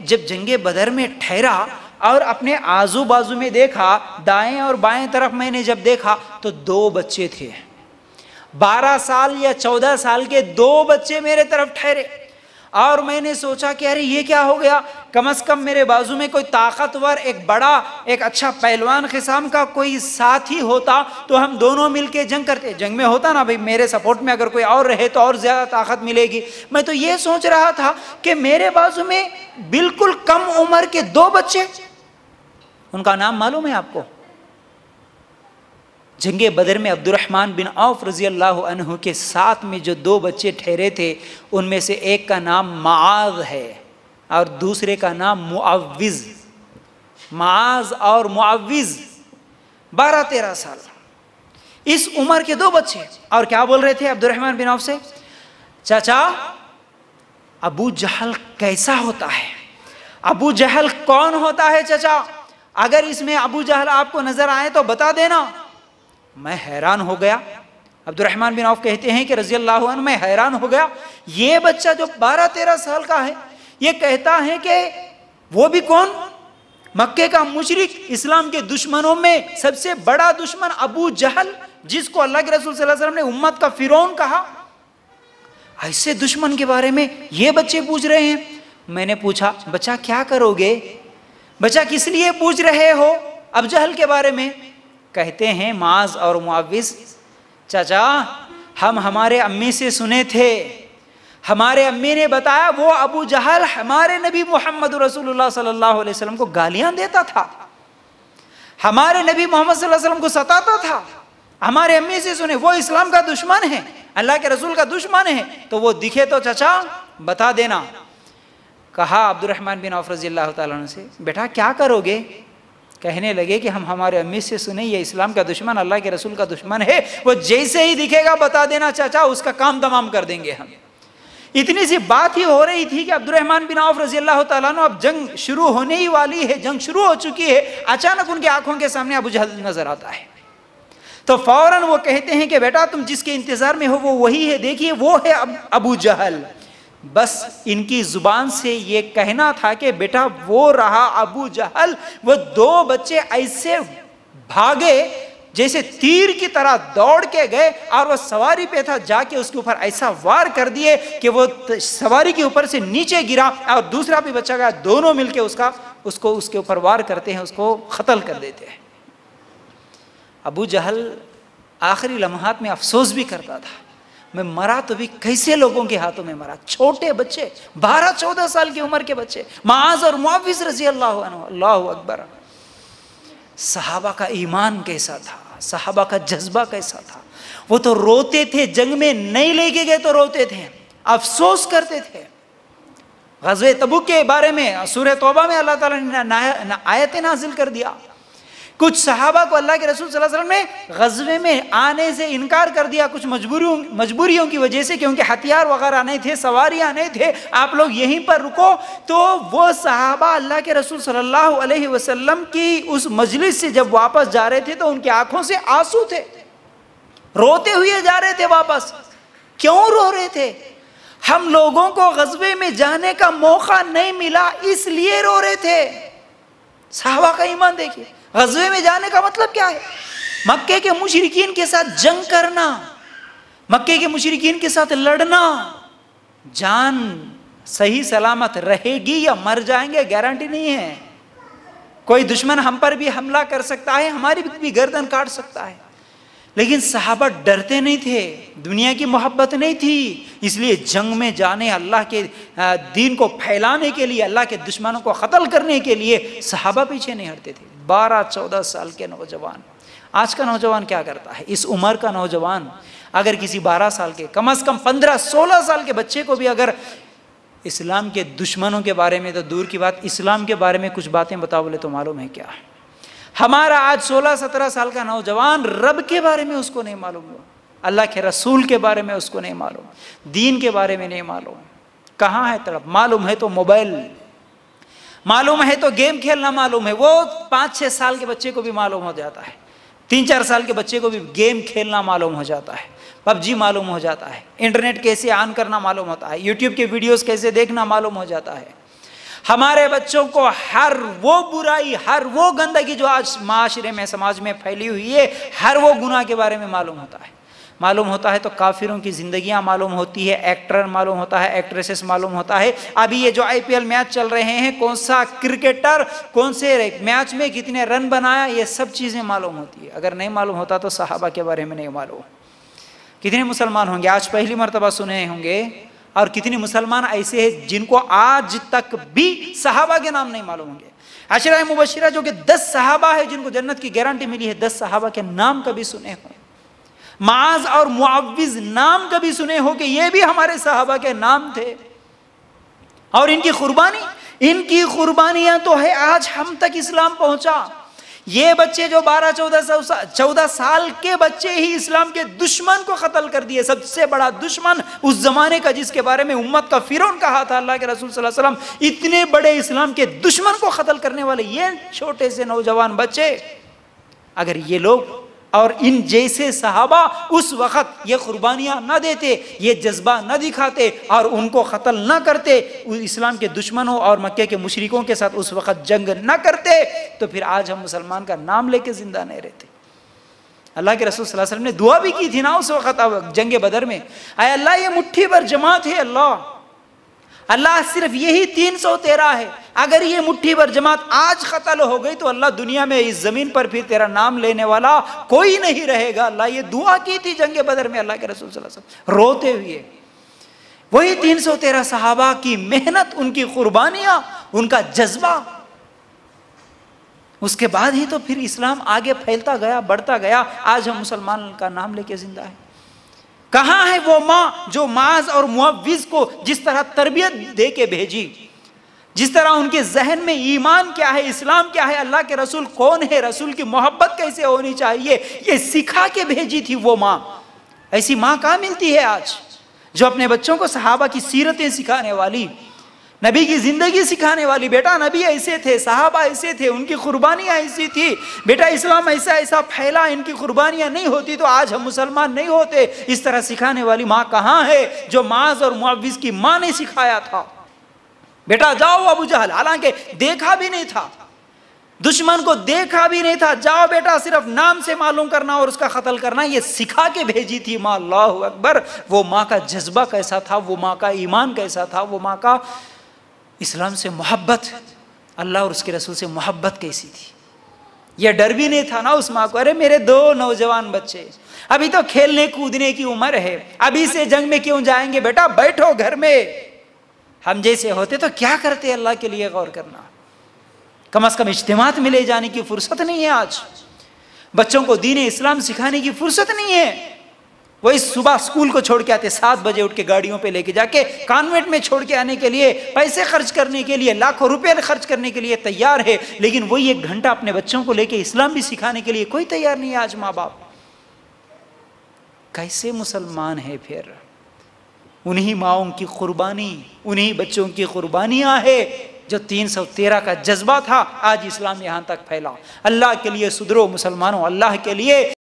जब जंगे बदर में ठहरा और अपने आजू बाजू में देखा, दाएं और बाएं तरफ मैंने जब देखा तो 2 बच्चे थे। 12 साल या 14 साल के 2 बच्चे मेरे तरफ ठहरे। और मैंने सोचा कि अरे ये क्या हो गया, कम से कम मेरे बाजू में कोई ताकतवर, एक बड़ा, एक अच्छा पहलवान किस्म का कोई साथी होता तो हम दोनों मिलके जंग करते। जंग में होता ना भाई, मेरे सपोर्ट में अगर कोई और रहे तो और ज़्यादा ताकत मिलेगी। मैं तो ये सोच रहा था कि मेरे बाजू में बिल्कुल कम उम्र के 2 बच्चे, उनका नाम मालूम है आपको? जंगे बदर में अब्दुर्रहमान बिन औफ रजी अल्लाह अन्हु के साथ में जो 2 बच्चे ठहरे थे, उनमें से एक का नाम माज है और दूसरे का नाम मुअव्विज। माज और मुअव्विज 12-13 साल, इस उम्र के 2 बच्चे। और क्या बोल रहे थे अब्दुर्रहमान बिन औफ से? चाचा, अबू जहल कैसा होता है? अबू जहल कौन होता है चाचा? अगर इसमें अबू जहल आपको नजर आए तो बता देना। मैं हैरान हो गया। अब्दुर्रहमान बिन औफ कहते हैं कि रजी अल्लाह अन्हु, मैं हैरान हो गया, ये बच्चा जो 12-13 साल का है, ये कहता है कि वो भी कौन? मक्के का मुशरिक, इस्लाम के दुश्मनों में सबसे बड़ा दुश्मन अबू जहल, जिसको अल्लाह के रसूल सल्लल्लाहु अलैहि वसल्लम ने उम्मत का फिरौन कहा। ऐसे दुश्मन के बारे में ये बच्चे पूछ रहे हैं। मैंने पूछा, बच्चा क्या करोगे? बच्चा किस लिए पूछ रहे हो अबू जहल के बारे में? कहते हैं माज और मुअव्विज, चाचा हम हमारे अम्मी से सुने थे, हमारे अम्मी ने बताया वो अबू जहल हमारे नबी मोहम्मद रसूलुल्लाह सल्लल्लाहु अलैहि वसल्लम को गालियां देता था, हमारे नबी मोहम्मद सल्लल्लाहु अलैहि वसल्लम को सताता था। हमारे अम्मी से सुने, वो इस्लाम का दुश्मन है, अल्लाह के रसूल का दुश्मन है, तो वो दिखे तो चाचा बता देना। कहा अब्दुर्रहमान बिन औफ रज़ी अल्लाह तआला अन्हु से, बेटा क्या करोगे? कहने लगे कि हम हमारे अम्मी से सुने ये इस्लाम का दुश्मन, अल्लाह के रसूल का दुश्मन है, वो जैसे ही दिखेगा बता देना चाचा, उसका काम तमाम कर देंगे हम। इतनी सी बात ही हो रही थी कि अब्दुर्रहमान बिन औफ रज़ी अल्लाह तआला अन्हु, अब जंग शुरू होने ही वाली है, जंग शुरू हो चुकी है, अचानक उनकी आंखों के सामने अबू जहल नजर आता है। तो फौरन वो कहते हैं कि बेटा तुम जिसके इंतजार में हो वो वही है, देखिए वो है अबू जहल। बस इनकी जुबान से ये कहना था कि बेटा वो रहा अबू जहल। वो 2 बच्चे ऐसे भागे जैसे तीर की तरह दौड़ के गए और वो सवारी पे था, जाके उसके ऊपर ऐसा वार कर दिए कि वो सवारी के ऊपर से नीचे गिरा और दूसरा भी बच्चा गया। दोनों मिलके उसको उसके ऊपर वार करते हैं, उसको कत्ल कर देते हैं। अबू जहल आखिरी लम्हात में अफसोस भी करता था, मैं मरा तो भी कैसे लोगों के हाथों में मरा। छोटे बच्चे, 12-14 साल की उम्र के बच्चे, माज और मुअव्विज रजी अल्लाह अन्हु। अल्लाहु अकबर। सहाबा का ईमान कैसा था, सहाबा का जज्बा कैसा था। वो तो रोते थे, जंग में नहीं लेके गए तो रोते थे, अफसोस करते थे। ग़ज़वे तबूक के बारे में सूरह तौबा में अल्लाह ताला ने आयतें नाजिल कर दिया। कुछ सहाबा को अल्लाह के रसूल सल्लल्लाहु अलैहि वसल्लम ने ग़ज़वे में आने से इनकार कर दिया, कुछ मजबूरियों की वजह से, क्योंकि हथियार वगैरह नहीं थे, सवारियाँ नहीं थे, आप लोग यहीं पर रुको। तो वो सहाबा अल्लाह के रसूल सल्लल्लाहु अलैहि वसल्लम की उस मजलिस से जब वापस जा रहे थे तो उनकी आंखों से आंसू थे, रोते हुए जा रहे थे वापस। क्यों रो रहे थे? हम लोगों को ग़ज़वे में जाने का मौका नहीं मिला इसलिए रो रहे थे। सहाबा का ईमान देखिए। ग़ज़वे में जाने का मतलब क्या है? मक्के के मुशरिकीन के साथ जंग करना, मक्के के मुशरिकीन के साथ लड़ना। जान सही सलामत रहेगी या मर जाएंगे गारंटी नहीं है। कोई दुश्मन हम पर भी हमला कर सकता है, हमारी भी गर्दन काट सकता है। लेकिन सहाबा डरते नहीं थे, दुनिया की मोहब्बत नहीं थी, इसलिए जंग में जाने, अल्लाह के दीन को फैलाने के लिए, अल्लाह के दुश्मनों को क़त्ल करने के लिए सहाबा पीछे नहीं हटते थे। 12-14 साल के नौजवान। आज का नौजवान क्या करता है? इस उम्र का नौजवान अगर किसी 12 साल के, कम से कम 15-16 साल के बच्चे को भी अगर इस्लाम के दुश्मनों के बारे में, तो दूर की बात इस्लाम के बारे में कुछ बातें बताओ बोले तो मालूम है क्या? हमारा आज 16-17 साल का नौजवान रब के बारे में उसको नहीं मालूम, अल्लाह के रसूल के बारे में उसको नहीं मालूम, दीन के बारे में नहीं मालूम। कहाँ है तड़प? मालूम है तो मोबाइल, मालूम है तो गेम खेलना मालूम है। वो 5-6 साल के बच्चे को भी मालूम हो जाता है, 3-4 साल के बच्चे को भी गेम खेलना मालूम हो जाता है, पबजी मालूम हो जाता है, इंटरनेट कैसे ऑन करना मालूम होता है, यूट्यूब के वीडियोस कैसे देखना मालूम हो जाता है। हमारे बच्चों को हर वो बुराई, हर वो गंदगी जो आज माशरे में, समाज में फैली हुई है, हर वो गुनाह के बारे में मालूम होता है। मालूम होता है तो काफिरों की ज़िंदगियां मालूम होती है, एक्टर मालूम होता है, एक्ट्रेसेस मालूम होता है। अभी ये जो IPL मैच चल रहे हैं, कौन सा क्रिकेटर कौन से मैच में कितने रन बनाया, ये सब चीज़ें मालूम होती है। अगर नहीं मालूम होता तो सहाबा के बारे में नहीं मालूम। कितने मुसलमान होंगे आज पहली मरतबा सुने होंगे, और कितने मुसलमान ऐसे हैं जिनको आज तक भी सहाबा के नाम नहीं मालूम होंगे। अशरा मुबशिरा जो कि 10 सहाबा है जिनको जन्नत की गारंटी मिली है, 10 सहाबा के नाम कभी सुने हो? माज और मुअव्विज नाम कभी सुने हो कि ये भी हमारे सहाबा के नाम थे? और इनकी कुर्बानियां तो है आज हम तक इस्लाम पहुंचा। ये बच्चे जो 12-14 साल के बच्चे ही इस्लाम के दुश्मन को कत्ल कर दिए। सबसे बड़ा दुश्मन उस जमाने का, जिसके बारे में उम्मत का फिरौन कहा था अल्लाह के रसूल सल्लल्लाहु अलैहि वसल्लम, इतने बड़े इस्लाम के दुश्मन को कत्ल करने वाले ये छोटे से नौजवान बच्चे, अगर ये लोग और इन जैसे सहाबा उस वक़्त ये कुर्बानियाँ न देते, ये जज्बा न दिखाते और उनको कत्ल न करते, इस्लाम के दुश्मनों और मक्के के मुशरिकों के साथ उस वक़्त जंग न करते, तो फिर आज हम मुसलमान का नाम लेके ज़िंदा नहीं रहते। अल्लाह के रसूल सल्लल्लाहु अलैहि वसल्लम ने दुआ भी की थी ना उस वक़्त जंग बदर में, आय अल्लाह ये मुट्ठी भर जमात है, अल्लाह सिर्फ यही 313 है, अगर ये मुट्ठी भर जमात आज कत्ल हो गई तो अल्लाह दुनिया में इस जमीन पर फिर तेरा नाम लेने वाला कोई नहीं रहेगा। अल्लाह ये दुआ की थी जंग बदर में अल्लाह के रसूल सल्लल्लाहु अलैहि वसल्लम रोते हुए। वही 313 सहाबा की मेहनत, उनकी कुर्बानियां, उनका जज्बा, उसके बाद ही तो फिर इस्लाम आगे फैलता गया, बढ़ता गया। आज हम मुसलमान का नाम लेके जिंदा है। कहाँ है वो माँ जो माज और मुअव्विज को जिस तरह तरबियत दे के भेजी, जिस तरह उनके जहन में ईमान क्या है, इस्लाम क्या है, अल्लाह के रसूल कौन है, रसूल की मोहब्बत कैसे होनी चाहिए, ये सिखा के भेजी थी वो माँ। ऐसी माँ कहाँ मिलती है आज, जो अपने बच्चों को सहाबा की सीरतें सिखाने वाली, नबी की जिंदगी सिखाने वाली। बेटा नबी ऐसे थे, सहाबा ऐसे थे, उनकी कुर्बानियाँ ऐसी थी, बेटा इस्लाम ऐसा ऐसा फैला, इनकी कुर्बानियाँ नहीं होती तो आज हम मुसलमान नहीं होते। इस तरह सिखाने वाली माँ कहाँ है, जो माज और मुअव्विज की माँ ने सिखाया था। बेटा जाओ अबू जहल, हालांकि देखा भी नहीं था, दुश्मन को देखा भी नहीं था, जाओ बेटा सिर्फ नाम से मालूम करना और उसका कत्ल करना, ये सिखा के भेजी थी माँ। अल्लाहु अकबर। वो माँ का जज्बा कैसा था, वो माँ का ईमान कैसा था, वो माँ का इस्लाम से मोहब्बत, अल्लाह और उसके रसूल से मोहब्बत कैसी थी। यह डर भी नहीं था ना उस माँ को, अरे मेरे 2 नौजवान बच्चे, अभी तो खेलने कूदने की उम्र है, अभी से जंग में क्यों जाएंगे, बेटा बैठो घर में। हम जैसे होते तो क्या करते, अल्लाह के लिए गौर करना। कम से कम इज्तिमात में ले जाने की फुर्सत नहीं है आज, बच्चों को दीन इस्लाम सिखाने की फुर्सत नहीं है। वही सुबह स्कूल को छोड़ के आते, 7 बजे उठ के गाड़ियों पे लेके जाके कॉन्वेंट में छोड़ के आने के लिए, पैसे खर्च करने के लिए, लाखों रुपए खर्च करने के लिए तैयार है, लेकिन वही 1 घंटा अपने बच्चों को लेके इस्लाम भी सिखाने के लिए कोई तैयार नहीं है आज माँ बाप। कैसे मुसलमान है फिर? उन्हीं माओं की कुर्बानी, उन्हीं बच्चों की कुर्बानियां है जो 313 का जज्बा था, आज इस्लाम यहाँ तक फैला। अल्लाह के लिए सुधरो मुसलमानों, अल्लाह के लिए